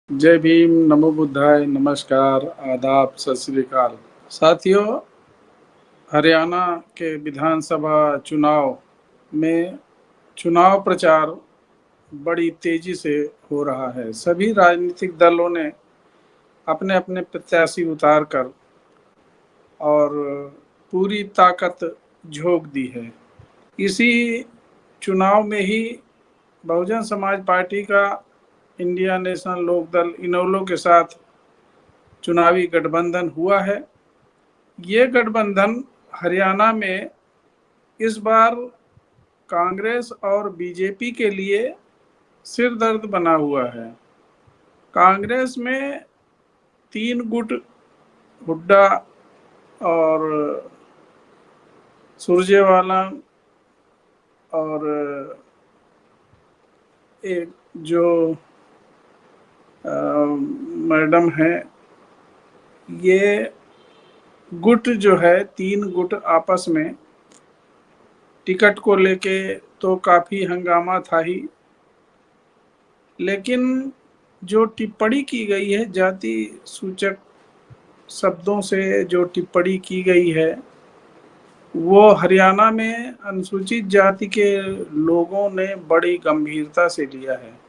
जय भीम, नमो बुद्धाय, नमस्कार, आदाब, सत श्री अकाल। साथियों, हरियाणा के विधानसभा चुनाव में चुनाव प्रचार बड़ी तेजी से हो रहा है। सभी राजनीतिक दलों ने अपने अपने प्रत्याशी उतार कर और पूरी ताकत झोंक दी है। इसी चुनाव में ही बहुजन समाज पार्टी का इंडिया नेशनल लोकदल इनेलो के साथ चुनावी गठबंधन हुआ है। ये गठबंधन हरियाणा में इस बार कांग्रेस और बीजेपी के लिए सिरदर्द बना हुआ है। कांग्रेस में 3 गुट हुड्डा और सुरजेवाला और एक जो मैडम है, ये गुट जो है 3 गुट आपस में टिकट को लेके तो काफी हंगामा था ही, लेकिन जो टिप्पणी की गई है, जाति सूचक शब्दों से जो टिप्पणी की गई है, वो हरियाणा में अनुसूचित जाति के लोगों ने बड़ी गंभीरता से लिया है।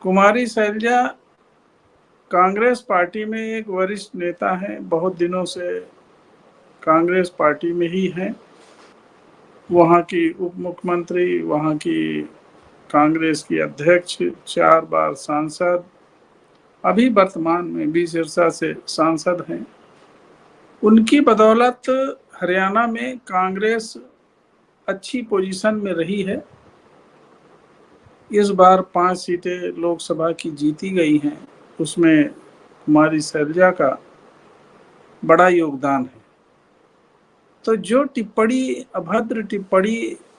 कुमारी शैलजा कांग्रेस पार्टी में एक वरिष्ठ नेता हैं, बहुत दिनों से कांग्रेस पार्टी में ही हैं। वहाँ की उप मुख्यमंत्री, वहाँ की कांग्रेस की अध्यक्ष, 4 बार सांसद, अभी वर्तमान में भी सिरसा से सांसद हैं। उनकी बदौलत हरियाणा में कांग्रेस अच्छी पोजीशन में रही है। इस बार 5 सीटें लोकसभा की जीती गई हैं, उसमें कुमारी शैलजा का बड़ा योगदान है। तो जो टिप्पणी, अभद्र टिप्पणी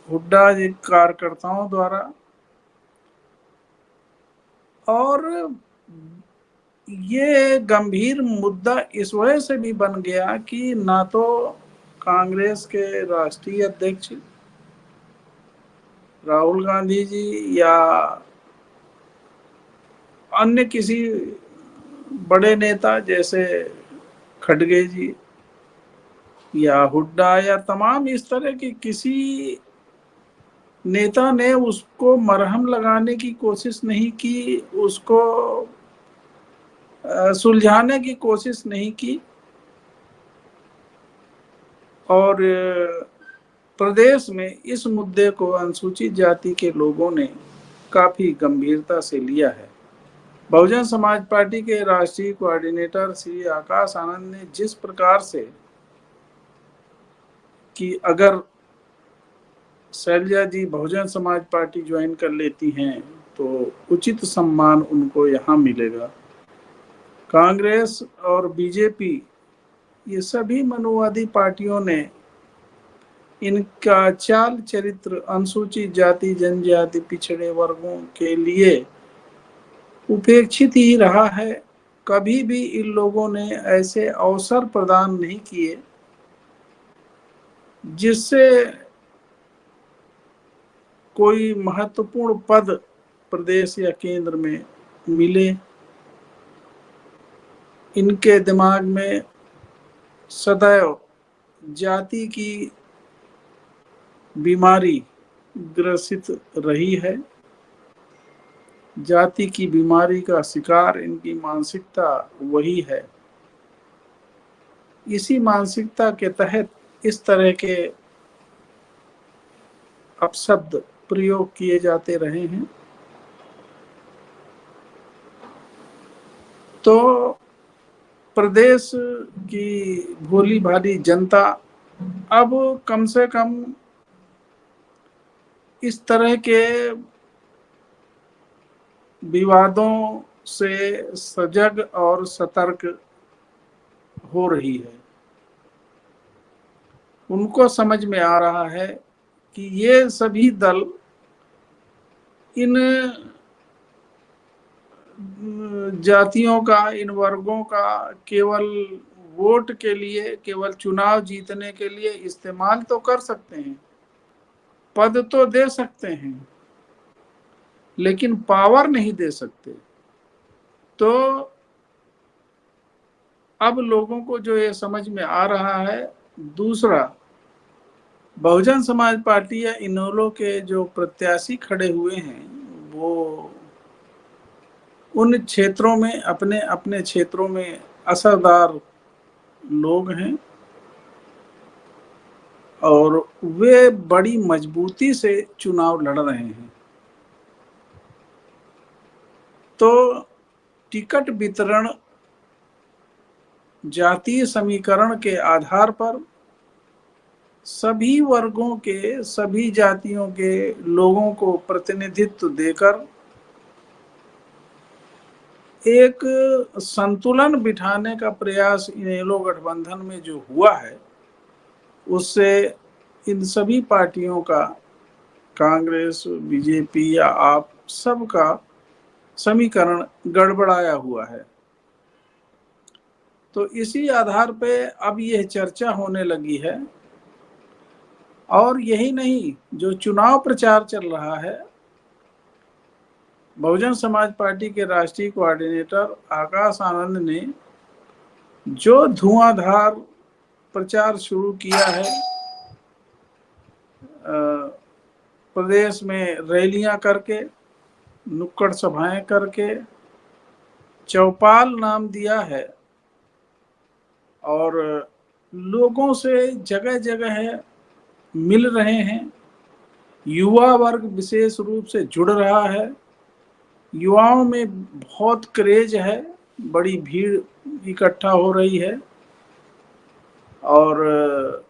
हुड्डा कार्यकर्ताओं द्वारा, और ये गंभीर मुद्दा इस वजह से भी बन गया कि ना तो कांग्रेस के राष्ट्रीय अध्यक्ष राहुल गांधी जी या अन्य किसी बड़े नेता जैसे खड़गे जी या हुड्डा या तमाम इस तरह की किसी नेता ने उसको मरहम लगाने की कोशिश नहीं की, उसको सुलझाने की कोशिश नहीं की। और प्रदेश में इस मुद्दे को अनुसूचित जाति के लोगों ने काफी गंभीरता से लिया है। बहुजन समाज पार्टी के राष्ट्रीय कोऑर्डिनेटर श्री आकाश आनंद ने जिस प्रकार से कि अगर शैलजा जी बहुजन समाज पार्टी ज्वाइन कर लेती हैं तो उचित सम्मान उनको यहाँ मिलेगा। कांग्रेस और बीजेपी, ये सभी मनुवादी पार्टियों ने इनका चाल चरित्र अनुसूचित जाति, जनजाति, पिछड़े वर्गों के लिए उपेक्षित ही रहा है। कभी भी इन लोगों ने ऐसे अवसर प्रदान नहीं किए जिससे कोई महत्वपूर्ण पद प्रदेश या केंद्र में मिले। इनके दिमाग में सदैव जाति की बीमारी ग्रसित रही है। जाति की बीमारी का शिकार इनकी मानसिकता वही है। इसी मानसिकता के तहत इस तरह के अपशब्द प्रयोग किए जाते रहे हैं। तो प्रदेश की भोली भाली जनता अब कम से कम इस तरह के विवादों से सजग और सतर्क हो रही है। उनको समझ में आ रहा है कि ये सभी दल इन जातियों का, इन वर्गों का केवल वोट के लिए, केवल चुनाव जीतने के लिए इस्तेमाल तो कर सकते हैं, पद तो दे सकते हैं, लेकिन पावर नहीं दे सकते। तो अब लोगों को जो ये समझ में आ रहा है, दूसरा, बहुजन समाज पार्टी या इनेलो के जो प्रत्याशी खड़े हुए हैं वो उन क्षेत्रों में, अपने अपने क्षेत्रों में असरदार लोग हैं और वे बड़ी मजबूती से चुनाव लड़ रहे हैं। तो टिकट वितरण जातीय समीकरण के आधार पर सभी वर्गों के, सभी जातियों के लोगों को प्रतिनिधित्व देकर एक संतुलन बिठाने का प्रयास इनेलो गठबंधन में जो हुआ है, उससे इन सभी पार्टियों का, कांग्रेस, बीजेपी या आप, सबका समीकरण गड़बड़ाया हुआ है। तो इसी आधार पे अब यह चर्चा होने लगी है। और यही नहीं, जो चुनाव प्रचार चल रहा है, बहुजन समाज पार्टी के राष्ट्रीय कोऑर्डिनेटर आकाश आनंद ने जो धुआंधार प्रचार शुरू किया है, प्रदेश में रैलियां करके, नुक्कड़ सभाएं करके, चौपाल नाम दिया है और लोगों से जगह जगह मिल रहे हैं। युवा वर्ग विशेष रूप से जुड़ रहा है, युवाओं में बहुत क्रेज है, बड़ी भीड़ इकट्ठा हो रही है और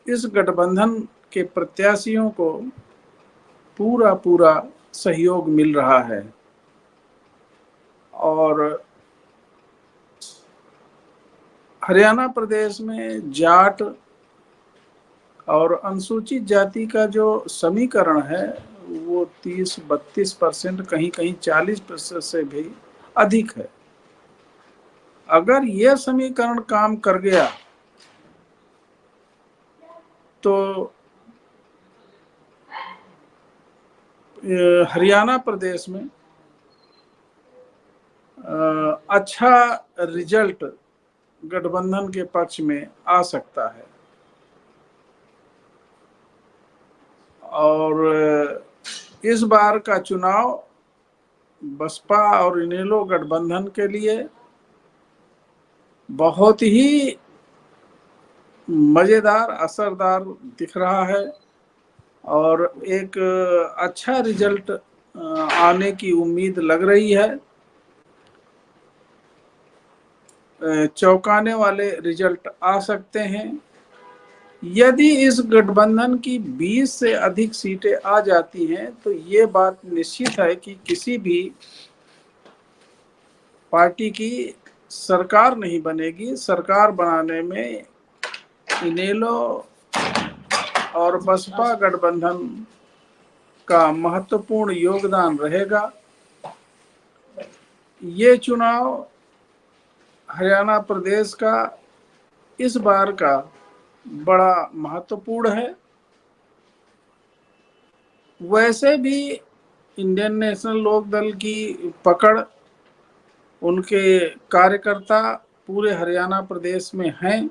इस गठबंधन के प्रत्याशियों को पूरा पूरा सहयोग मिल रहा है। और हरियाणा प्रदेश में जाट और अनुसूचित जाति का जो समीकरण है वो 30-32%, कहीं कहीं 40% से भी अधिक है। अगर यह समीकरण काम कर गया तो हरियाणा प्रदेश में अच्छा रिजल्ट गठबंधन के पक्ष में आ सकता है। और इस बार का चुनाव बसपा और इनेलो गठबंधन के लिए बहुत ही मजेदार, असरदार दिख रहा है और एक अच्छा रिजल्ट आने की उम्मीद लग रही है। चौंकाने वाले रिजल्ट आ सकते हैं। यदि इस गठबंधन की 20 से अधिक सीटें आ जाती हैं तो ये बात निश्चित है कि किसी भी पार्टी की सरकार नहीं बनेगी। सरकार बनाने में इनेलो और बसपा गठबंधन का महत्वपूर्ण योगदान रहेगा। ये चुनाव हरियाणा प्रदेश का इस बार का बड़ा महत्वपूर्ण है। वैसे भी इंडियन नेशनल लोकदल की पकड़, उनके कार्यकर्ता पूरे हरियाणा प्रदेश में हैं।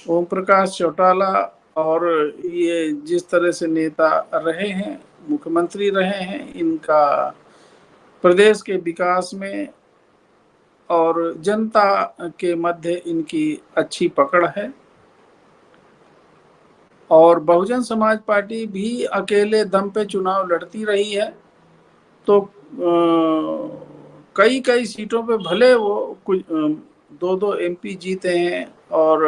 ओम प्रकाश चौटाला और ये जिस तरह से नेता रहे हैं, मुख्यमंत्री रहे हैं, इनका प्रदेश के विकास में और जनता के मध्य इनकी अच्छी पकड़ है। और बहुजन समाज पार्टी भी अकेले दम पे चुनाव लड़ती रही है। तो कई कई सीटों पे भले वो कुछ 2-2 एमपी जीते हैं और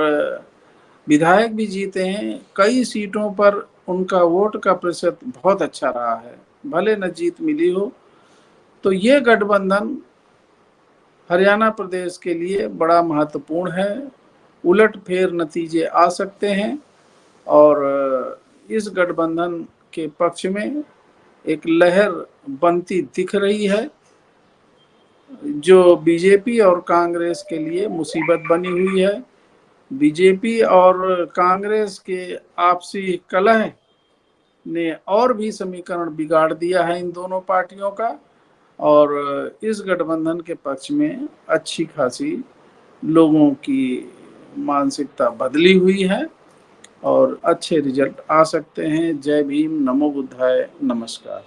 विधायक भी जीते हैं, कई सीटों पर उनका वोट का प्रतिशत बहुत अच्छा रहा है, भले न जीत मिली हो। तो ये गठबंधन हरियाणा प्रदेश के लिए बड़ा महत्वपूर्ण है। उलटफेर नतीजे आ सकते हैं और इस गठबंधन के पक्ष में एक लहर बनती दिख रही है जो बीजेपी और कांग्रेस के लिए मुसीबत बनी हुई है। बीजेपी और कांग्रेस के आपसी कलह ने और भी समीकरण बिगाड़ दिया है इन दोनों पार्टियों का। और इस गठबंधन के पक्ष में अच्छी खासी लोगों की मानसिकता बदली हुई है और अच्छे रिजल्ट आ सकते हैं। जय भीम, नमो बुद्धाय, नमस्कार।